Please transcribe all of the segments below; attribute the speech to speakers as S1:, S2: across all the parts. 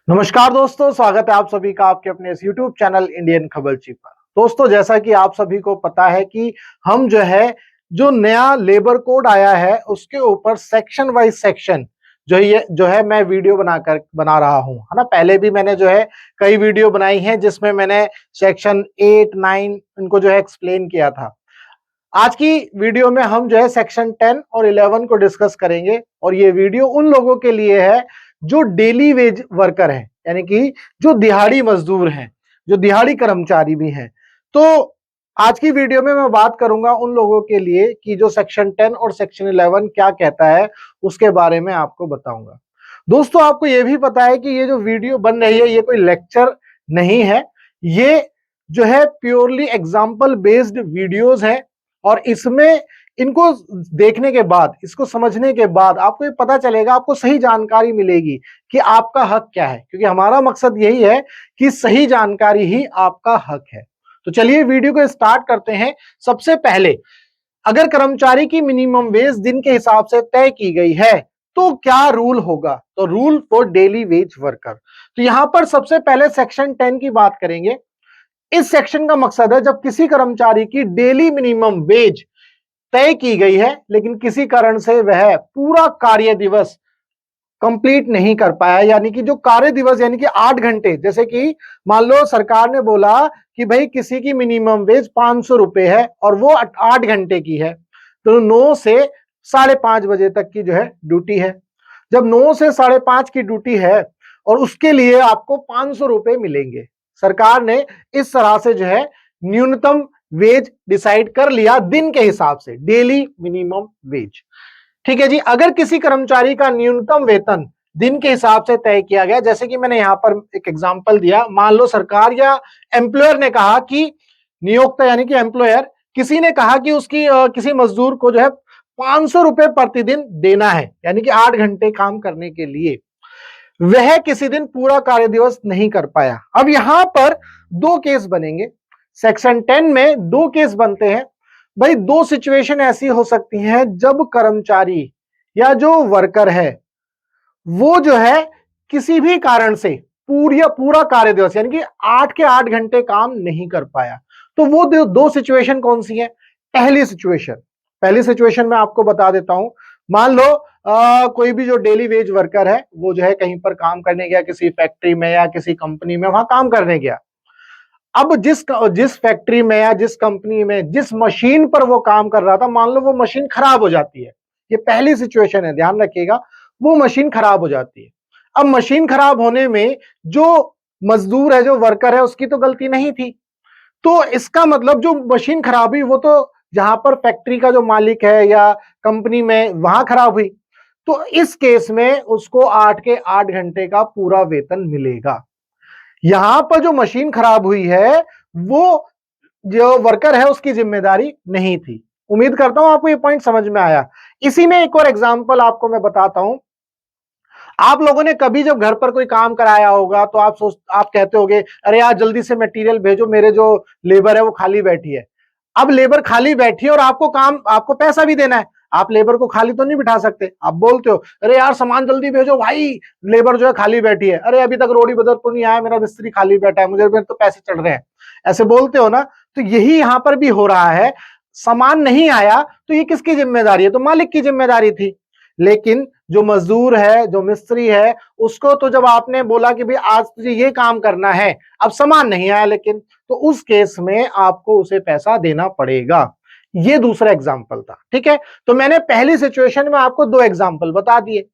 S1: नमस्कार दोस्तों, स्वागत है आप सभी का आपके अपने इस YouTube चैनल इंडियन खबरची पर। दोस्तों, जैसा कि आप सभी को पता है कि हम जो नया लेबर कोड आया है उसके ऊपर सेक्शन वाइज सेक्शन ये मैं वीडियो बना रहा हूं, है ना। पहले भी मैंने कई वीडियो बनाई हैं जिसमें मैंने सेक्शन 8 9 इनको एक्सप्लेन किया था। आज की वीडियो में हम सेक्शन 10 और 11 को डिस्कस करेंगे और ये वीडियो उन लोगों के लिए है जो डेली वेज वर्कर हैं, यानी कि जो दिहाड़ी मजदूर हैं, जो दिहाड़ी कर्मचारी भी हैं। तो आज की वीडियो में मैं बात करूंगा उन लोगों के लिए कि जो सेक्शन 10 और सेक्शन 11 क्या कहता है, उसके बारे में आपको बताऊंगा। दोस्तों, आपको ये भी पता है कि ये जो वीडियो बन रही है ये कोई लेक्चर नहीं है, ये प्योरली एग्जाम्पल बेस्ड वीडियोज है। और इसमें इनको देखने के बाद, इसको समझने के बाद आपको ये पता चलेगा, आपको सही जानकारी मिलेगी कि आपका हक क्या है, क्योंकि हमारा मकसद यही है कि सही जानकारी ही आपका हक है। तो चलिए वीडियो को स्टार्ट करते हैं। सबसे पहले, अगर कर्मचारी की मिनिमम वेज दिन के हिसाब से तय की गई है तो क्या रूल होगा। तो rule for daily veg worker, तो यहां पर सबसे पहले सेक्शन 10 की बात करेंगे। इस सेक्शन का मकसद है जब किसी कर्मचारी की डेली मिनिमम वेज तय की गई है लेकिन किसी कारण से वह पूरा कार्य दिवस कंप्लीट नहीं कर पाया, यानी कि जो कार्य दिवस यानी कि 8 घंटे, जैसे कि मान लो सरकार ने बोला कि भाई किसी की मिनिमम वेज 500 रुपए है और वो 8 घंटे की है, तो 9 से 5:30 बजे तक की ड्यूटी है। जब 9 से 5:30 की ड्यूटी है और उसके लिए आपको 500 रुपए मिलेंगे, सरकार ने इस तरह से न्यूनतम वेज डिसाइड कर लिया दिन के हिसाब से, डेली मिनिमम वेज। ठीक है जी। अगर किसी कर्मचारी का न्यूनतम वेतन दिन के हिसाब से तय किया गया, जैसे कि मैंने यहां पर एक एग्जांपल दिया, मान लो सरकार या एम्प्लॉयर ने कहा कि नियोक्ता यानी कि एम्प्लॉयर किसी ने कहा कि उसकी किसी मजदूर को 500 रुपए प्रतिदिन देना है, यानी कि 8 घंटे काम करने के लिए, वह किसी दिन पूरा कार्य दिवस नहीं कर पाया। अब यहां पर दो केस बनेंगे। सेक्शन 10 में दो केस बनते हैं। भाई, दो सिचुएशन ऐसी हो सकती हैं जब कर्मचारी या जो वर्कर है वो किसी भी कारण से पूरा कार्य दिवस यानी कि 8 के 8 घंटे काम नहीं कर पाया। तो वो दो सिचुएशन कौन सी है। पहली सिचुएशन मैं आपको बता देता हूं। मान लो कोई भी जो डेली वेज वर्कर है वो कहीं पर काम करने गया, किसी फैक्ट्री में या किसी कंपनी में, वहां काम करने गया। अब जिस फैक्ट्री में या जिस कंपनी में जिस मशीन पर वो काम कर रहा था, मान लो वो मशीन खराब हो जाती है। ये पहली सिचुएशन है, ध्यान रखिएगा। वो मशीन खराब हो जाती है। अब मशीन खराब होने में जो मजदूर है, जो वर्कर है, उसकी तो गलती नहीं थी। तो इसका मतलब जो मशीन खराब हुई वो तो जहां पर फैक्ट्री का जो मालिक है या कंपनी में, वहां खराब हुई। तो इस केस में उसको 8 के 8 घंटे का पूरा वेतन मिलेगा। यहां पर जो मशीन खराब हुई है वो जो वर्कर है उसकी जिम्मेदारी नहीं थी। उम्मीद करता हूं आपको ये पॉइंट समझ में आया। इसी में एक और एग्जांपल आपको मैं बताता हूं। आप लोगों ने कभी जब घर पर कोई काम कराया होगा तो आप कहते होगे, अरे यार जल्दी से मटेरियल भेजो, मेरे जो लेबर है वो खाली बैठी है। अब लेबर खाली बैठी है और आपको पैसा भी देना है। आप लेबर को खाली तो नहीं बिठा सकते। आप बोलते हो, अरे यार सामान जल्दी भेजो भाई, लेबर खाली बैठी है। अरे अभी तक रोडी बदरपुर नहीं आया, मेरा मिस्त्री खाली बैठा है, मेरे तो पैसे चढ़ रहे हैं। ऐसे बोलते हो ना। तो यही यहां पर भी हो रहा है। सामान नहीं आया तो ये किसकी जिम्मेदारी है, तो मालिक की जिम्मेदारी थी। लेकिन जो मजदूर है, जो मिस्त्री है, उसको तो जब आपने बोला कि भाई आज तुझे ये काम करना है, अब सामान नहीं आया लेकिन, तो उस केस में आपको उसे पैसा देना पड़ेगा। ये दूसरा एग्जाम्पल था। ठीक है। तो मैंने पहली सिचुएशन में आपको दो एग्जाम्पल बता दिए।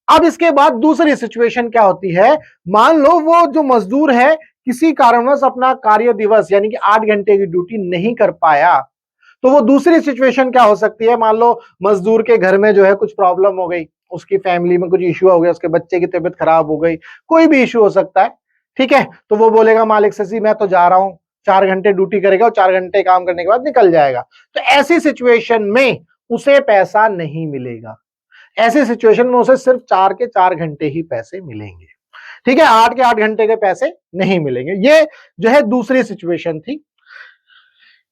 S1: अब इसके बाद दूसरी सिचुएशन क्या होती है। मान लो वो जो मजदूर है किसी कारणवश अपना कार्य दिवस यानी कि 8 घंटे की ड्यूटी नहीं कर पाया। तो वो दूसरी सिचुएशन क्या हो सकती है। मान लो मजदूर के घर में कुछ प्रॉब्लम हो गई, उसकी फैमिली में कुछ इश्यू हो गया, उसके बच्चे की तबीयत खराब हो गई, कोई भी इश्यू हो सकता है। ठीक है। तो वो बोलेगा मालिक से, जी मैं तो जा रहा हूं, 4 घंटे ड्यूटी करेगा और 4 घंटे काम करने के बाद निकल जाएगा। तो ऐसी सिचुएशन में उसे पैसा नहीं मिलेगा। ऐसी सिचुएशन में उसे सिर्फ 4 के 4 घंटे ही पैसे मिलेंगे। ठीक है। 8 के 8 घंटे के पैसे नहीं मिलेंगे। ये दूसरी सिचुएशन थी।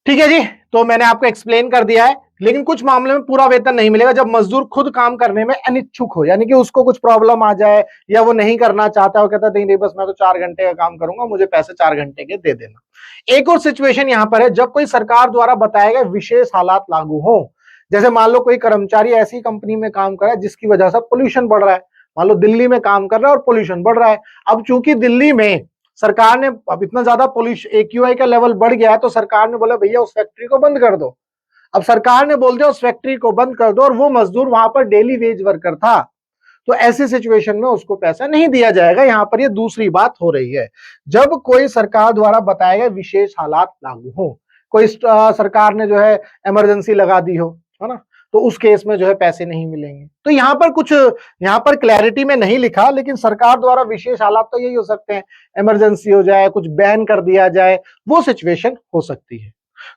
S1: ठीक है जी, तो मैंने आपको एक्सप्लेन कर दिया है, लेकिन कुछ मामले में पूरा वेतन नहीं मिलेगा जब मजदूर खुद काम करने में अनिच्छुक हो, यानी कि उसको कुछ प्रॉब्लम आ जाए या वो नहीं करना चाहता, वो कहता नहीं नहीं बस मैं तो 4 घंटे का काम करूंगा, मुझे पैसे 4 घंटे के दे देना। एक और सिचुएशन यहां पर है जब कोई सरकार द्वारा बताए गए विशेष हालात लागू हो। जैसे मान लो कोई कर्मचारी ऐसी कंपनी में काम कर रहा है जिसकी वजह से पोल्यूशन बढ़ रहा है, मान लो दिल्ली में काम कर रहा है और पोल्यूशन बढ़ रहा है। अब चूंकि दिल्ली में सरकार ने अब इतना ज्यादा पोल्यूशन एक्यूआई का लेवल बढ़ गया है, तो सरकार ने बोला भैया उस फैक्ट्री को बंद कर दो। अब सरकार ने बोल दिया उस फैक्ट्री को बंद कर दो, और वो मजदूर वहां पर डेली वेज वर्कर था, तो ऐसी सिचुएशन में उसको पैसा नहीं दिया जाएगा। यहां पर ये दूसरी बात हो रही है, जब कोई सरकार द्वारा बताए गए विशेष हालात लागू हो, कोई सरकार ने जो है इमरजेंसी लगा दी हो, है ना, तो उस केस में जो है पैसे नहीं मिलेंगे। तो यहाँ पर कुछ, यहाँ पर क्लैरिटी में नहीं लिखा, लेकिन सरकार द्वारा विशेष हालात तो यही हो सकते हैं, इमरजेंसी हो जाए, कुछ बैन कर दिया जाए, वो सिचुएशन हो सकती है।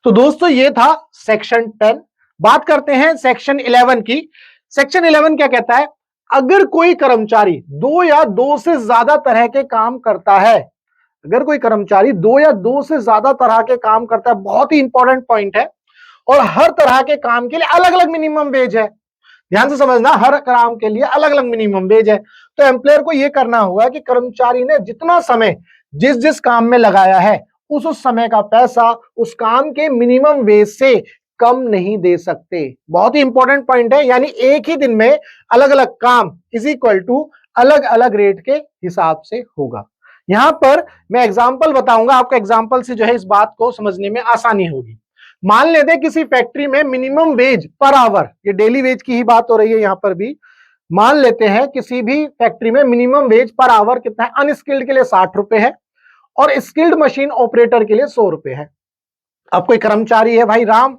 S1: तो दोस्तों ये था सेक्शन 10। बात करते हैं सेक्शन 11 की। सेक्शन 11 क्या कहता है, अगर कोई कर्मचारी 2 या 2 से ज्यादा तरह के काम करता है, अगर कोई कर्मचारी 2 या 2 से ज्यादा तरह के काम करता है, बहुत ही इंपॉर्टेंट पॉइंट है, और हर तरह के काम के लिए अलग अलग मिनिमम वेज है, ध्यान से समझना, हर काम के लिए अलग अलग मिनिमम वेज है। तो एम्प्लॉयर को यह करना होगा कि कर्मचारी ने जितना समय जिस जिस काम में लगाया है उस समय का पैसा उस काम के मिनिमम वेज से कम नहीं दे सकते। बहुत ही इंपॉर्टेंट पॉइंट है, यानी एक ही दिन में अलग अलग काम इज इक्वल टू अलग अलग रेट के हिसाब से होगा। यहां पर मैं एग्जांपल बताऊंगा, आपको एग्जांपल से जो है इस बात को समझने में आसानी होगी। मान लेते हैं किसी फैक्ट्री में मिनिमम वेज पर आवर, ये डेली वेज की ही बात हो रही है यहां पर भी, मान लेते हैं किसी भी फैक्ट्री में मिनिमम वेज पर आवर कितना है, अनस्किल्ड के लिए 60 रुपए है और स्किल्ड मशीन ऑपरेटर के लिए 100 रुपए है। अब कोई कर्मचारी है भाई राम,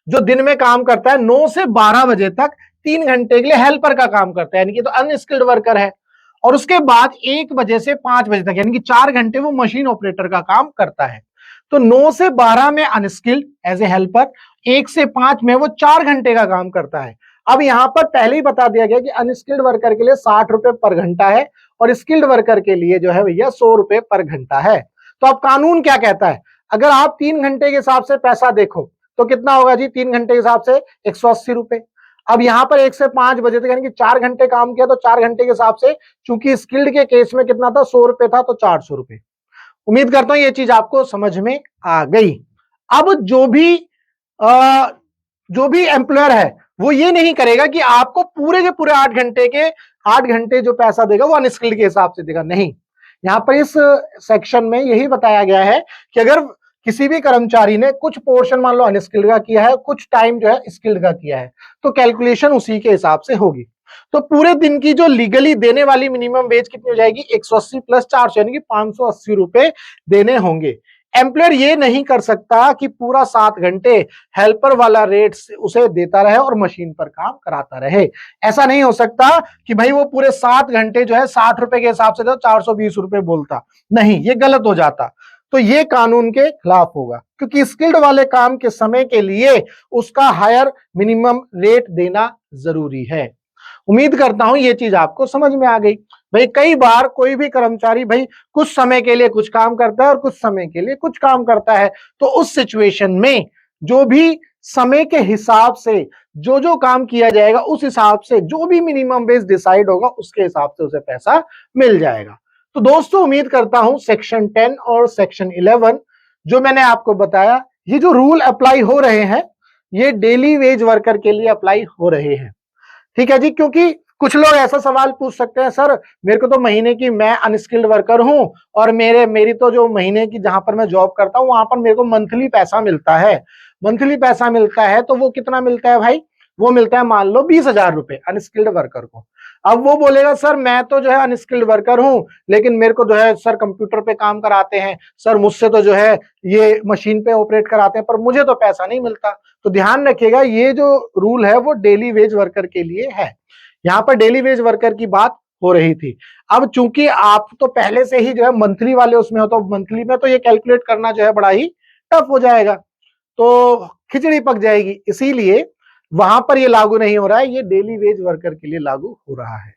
S1: जो दिन में काम करता है 9 से 12 बजे तक, 3 घंटे के लिए हेल्पर का काम करता है, यानी कि तो अनस्किल्ड वर्कर है, और उसके बाद 1 बजे से 5 बजे तक, यानी कि 4 घंटे वो मशीन ऑपरेटर का काम करता है। तो 9 से 12 में अनस्किल्ड एज ए हेल्पर, 1 से 5 में वो 4 घंटे का काम करता है। अब यहां पर पहले ही बता दिया गया कि अनस्किल्ड वर्कर के लिए 60 रुपए पर घंटा है और स्किल्ड वर्कर के लिए जो है भैया 100 रुपए पर घंटा है। तो अब कानून क्या कहता है, अगर आप 3 घंटे के हिसाब से पैसा देखो तो कितना होगा जी, 3 घंटे के हिसाब से 180 रुपए। अब यहां पर 1 से 5 बजे तक, यानी कि 4 घंटे काम किया, तो 4 घंटे के हिसाब से चूंकि स्किल्ड के केस में कितना था, 100 रुपए था, तो 400 रुपए। उम्मीद करता हूं ये चीज आपको समझ में आ गई। अब जो भी एम्प्लॉयर है वो ये नहीं करेगा कि आपको पूरे के पूरे 8 घंटे जो पैसा देगा वो अनस्किल्ड के हिसाब से देगा, नहीं। यहां पर इस सेक्शन में यही बताया गया है कि अगर किसी भी कर्मचारी ने कुछ पोर्शन मान लो अनस्किल्ड का किया है, कुछ टाइम जो है स्किल्ड का किया है, तो कैलकुलेशन उसी के हिसाब से होगी। तो पूरे दिन की जो लीगली देने वाली मिनिमम वेज कितनी हो जाएगी, 180 प्लस 400, यानी कि 580 रुपए देने होंगे। एम्प्लॉयर ये नहीं कर सकता कि पूरा 7 घंटे हेल्पर वाला रेट उसे देता रहे और मशीन पर काम कराता रहे। ऐसा नहीं हो सकता कि भाई वो पूरे 7 घंटे जो है 60 रुपए के हिसाब से तो 420 रुपए बोलता, नहीं, ये गलत हो जाता। तो ये कानून के खिलाफ होगा, क्योंकि स्किल्ड वाले काम के समय के लिए उसका हायर मिनिमम रेट देना जरूरी है। उम्मीद करता हूं ये चीज आपको समझ में आ गई। भाई कई बार कोई भी कर्मचारी भाई कुछ समय के लिए कुछ काम करता है और कुछ समय के लिए कुछ काम करता है, तो उस सिचुएशन में जो भी समय के हिसाब से जो काम किया जाएगा उस हिसाब से जो भी मिनिमम वेज डिसाइड होगा उसके हिसाब से उसे पैसा मिल जाएगा। तो दोस्तों उम्मीद करता हूं सेक्शन 10 और सेक्शन 11 जो मैंने आपको बताया, ये जो रूल अप्लाई हो रहे हैं ये डेली वेज वर्कर के लिए अप्लाई हो रहे हैं। ठीक है जी, क्योंकि कुछ लोग ऐसा सवाल पूछ सकते हैं, सर मेरे को तो महीने की, मैं अनस्किल्ड वर्कर हूं और मेरी तो जो महीने की जहां पर मैं जॉब करता हूं वहां पर मेरे को मंथली पैसा मिलता है। मंथली पैसा मिलता है तो वो कितना मिलता है भाई, वो मिलता है मान लो 20,000 रुपए अनस्किल्ड वर्कर को। अब वो बोलेगा सर मैं तो जो है अनस्किल्ड वर्कर हूं, लेकिन मेरे को जो है सर कंप्यूटर पे काम कराते हैं, सर मुझसे तो जो है ये मशीन पे ऑपरेट कराते हैं, पर मुझे तो पैसा नहीं मिलता। तो ध्यान रखिएगा ये जो रूल है वो डेली वेज वर्कर के लिए है। यहाँ पर डेली वेज वर्कर की बात हो रही थी। अब चूंकि आप तो पहले से ही जो है मंथली वाले उसमें हो, तो मंथली में तो ये कैलकुलेट करना जो है बड़ा ही टफ हो जाएगा, तो खिचड़ी पक जाएगी, इसीलिए वहां पर ये लागू नहीं हो रहा है, ये डेली वेज वर्कर के लिए लागू हो रहा है।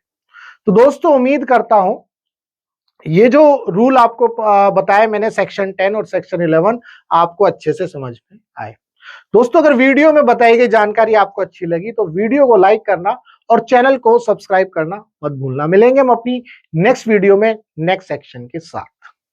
S1: तो दोस्तों उम्मीद करता हूं ये जो रूल आपको बताया मैंने सेक्शन 10 और सेक्शन 11 आपको अच्छे से समझ में आए। दोस्तों अगर वीडियो में बताई गई जानकारी आपको अच्छी लगी तो वीडियो को लाइक करना और चैनल को सब्सक्राइब करना मत भूलना। मिलेंगे हम अपनी नेक्स्ट वीडियो में नेक्स्ट सेक्शन के साथ।